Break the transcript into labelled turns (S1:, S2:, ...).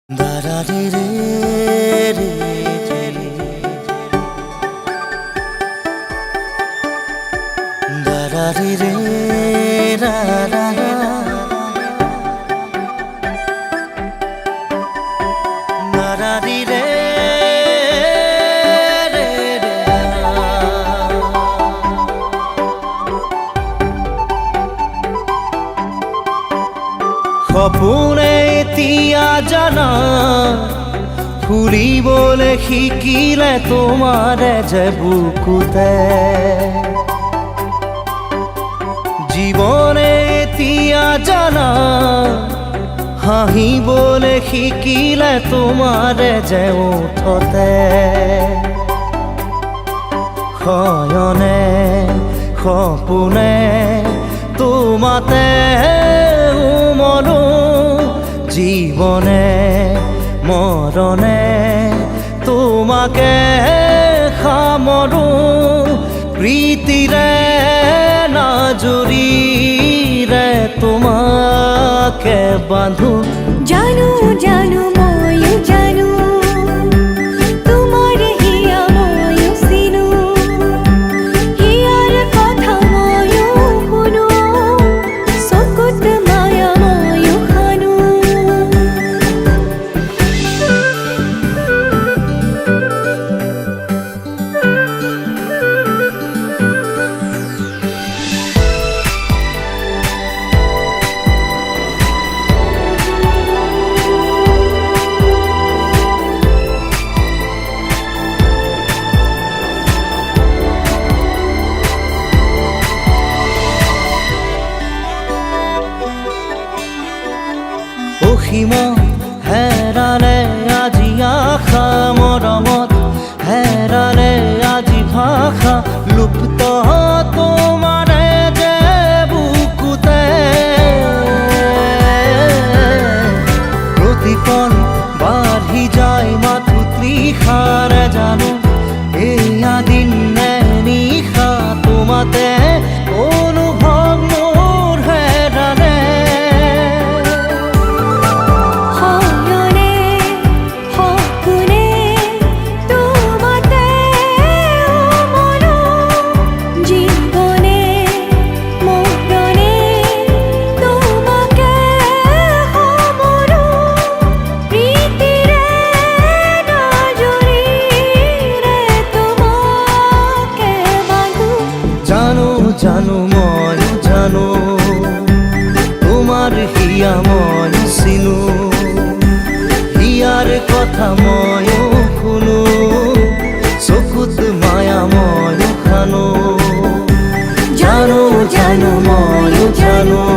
S1: দারারে রে রে দারারে রে রা রা রা দারারে রে রে রে সপোনে এতিয়া জানা ফুৰিবলৈ শিকিলে তোমাৰে যে বুকুতে জীৱনে এতিয়া জানা হাঁহিবলৈ শিকিলে তোমাৰে যে ওঠতে শয়নে সপোনে তোমাতে উমলো জীবনে মরণে তোমাকে সামৰো প্ৰীতিৰে নাজুৰিৰে তোমাকে বান্ধো
S2: জানো জানো ময়ো জানো তোমাৰ হিয়া ময়ো চিনো হিয়াৰ কথা ময়ো শুনো চকুত মায়া ময়ো খানো
S1: অসীম হেৰালে আজি আশা মৰমত হেৰালে আজি ভাষা লুপ্ত তোমাৰে যে বুকুতে প্ৰতিপল বাঢ়ি যায় মাথো তৃষাৰে জানো এয়া দিন নে নিশা তোমাতে অনুভৱ মোৰ হেৰালে জানো ময়ো জানো তোমাৰ হিয়া ময়ো চিনো হিয়াৰ কথা ময়ো শুনো চকুত মায়া ময়ো খানো জানো জানো ময়ো জানো